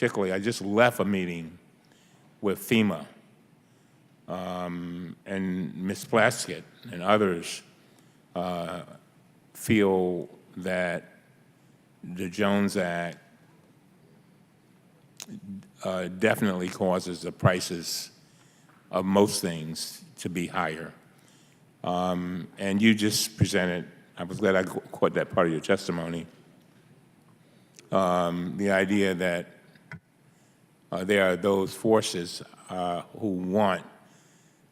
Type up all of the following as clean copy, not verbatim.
particularly, I just left a meeting with FEMA, and Ms. Plaskett and others feel that the Jones Act definitely causes the prices of most things to be higher. And you just presented, I was glad I caught that part of your testimony, the idea that there are those forces who want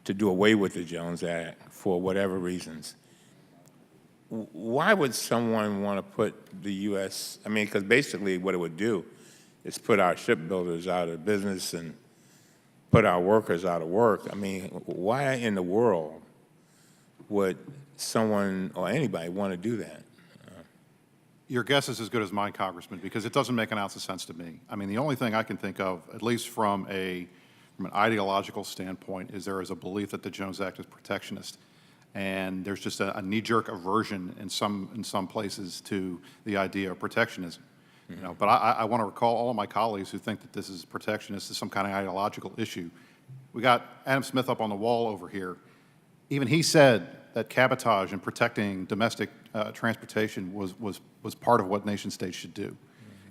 to do away with the Jones Act for whatever reasons. Why would someone want to put the U.S., I mean, because basically what it would do is put our shipbuilders out of business and put our workers out of work. I mean, why in the world would someone or anybody want to do that? Your guess is as good as mine, Congressman, because it doesn't make an ounce of sense to me. I mean, the only thing I can think of, at least from an ideological standpoint, is there is a belief that the Jones Act is protectionist. And there's just a knee-jerk aversion in some places to the idea of protectionism. You know, but I want to recall all of my colleagues who think that this is protectionist is some kind of ideological issue. We got Adam Smith up on the wall over here. Even he said that cabotage and protecting domestic transportation was part of what nation states should do.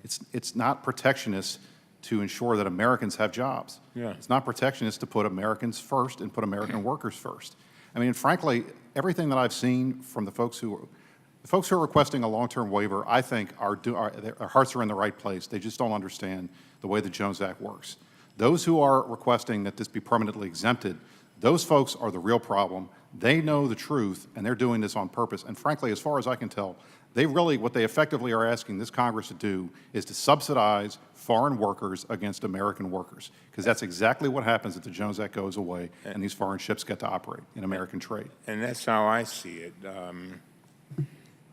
It's not protectionist to ensure that Americans have jobs. Yeah. It's not protectionist to put Americans first and put American workers first. I mean, frankly, everything that I've seen from the folks who are requesting a long-term waiver, I think their hearts are in the right place. They just don't understand the way the Jones Act works. Those who are requesting that this be permanently exempted, those folks are the real problem. They know the truth, and they're doing this on purpose. And frankly, as far as I can tell, what they effectively are asking this Congress to do is to subsidize foreign workers against American workers, because that's exactly what happens if the Jones Act goes away and these foreign ships get to operate in American trade. And that's how I see it.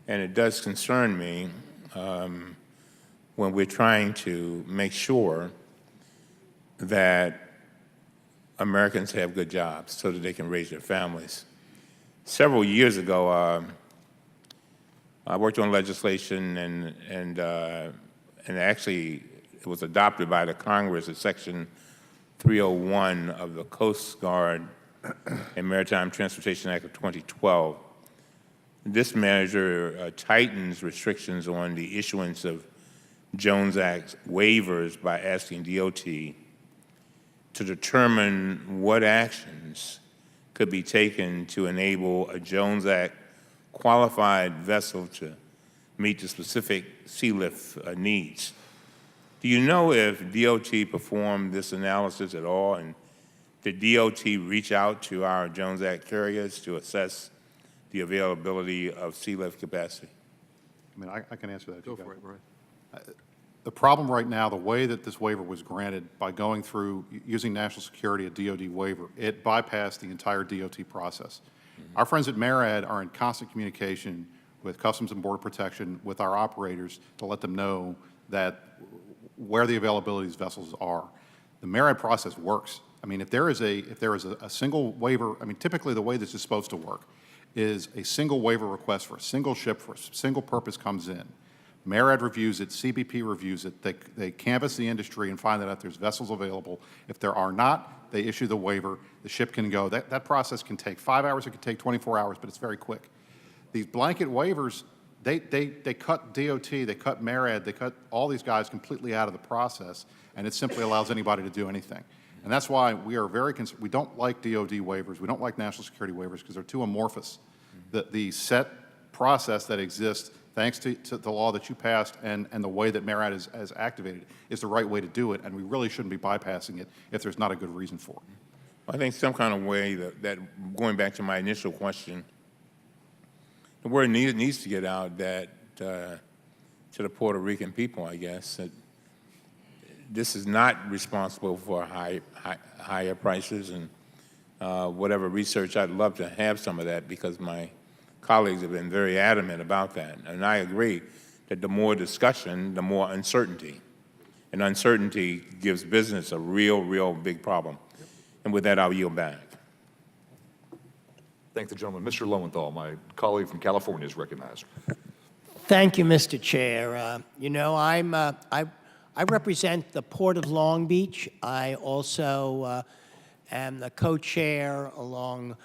And it does concern me when we're trying to make sure that Americans have good jobs so that they can raise their families. Several years ago, I worked on legislation, and actually it was adopted by the Congress as Section 301 of the Coast Guard and Maritime Transportation Act of 2012. This measure tightens restrictions on the issuance of Jones Act waivers by asking DOT to determine what actions could be taken to enable a Jones Act qualified vessel to meet the specific sea lift needs. Do you know if DOT performed this analysis at all, and did DOT reach out to our Jones Act carriers to assess the availability of sea lift capacity? I mean, I can answer that. Go for it, right. The problem right now, the way that this waiver was granted by going through, using national security, a DOD waiver, it bypassed the entire DOT process. Our friends at MARAD are in constant communication with Customs and Border Protection, with our operators, to let them know that where the availability of these vessels are. The MARAD process works. I mean, if there is a single waiver, I mean, typically the way this is supposed to work is a single waiver request for a single ship for a single purpose comes in. MARAD reviews it, CBP reviews it, they canvass the industry and find out if there's vessels available. If there are not, they issue the waiver, the ship can go. That process can take 5 hours, it can take 24 hours, but it's very quick. These blanket waivers, they cut DOT, they cut MARAD, they cut all these guys completely out of the process, and it simply allows anybody to do anything. And that's why we are very concerned. We don't like DOD waivers, we don't like national security waivers because they're too amorphous. The set process that exists, thanks to the law that you passed and the way that MARAD has activated, is the right way to do it, and we really shouldn't be bypassing it if there's not a good reason for it. I think some kind of way that going back to my initial question, the word needs to get out that to the Puerto Rican people, I guess, that this is not responsible for higher prices and whatever research. I'd love to have some of that because my colleagues have been very adamant about that. And I agree that the more discussion, the more uncertainty. And uncertainty gives business a real big problem. Yep. And with that, I'll yield back. Thank the gentleman. Mr. Lowenthal, my colleague from California, is recognized. Thank you, Mr. Chair. You know, I I represent the Port of Long Beach. I also am the co-chair along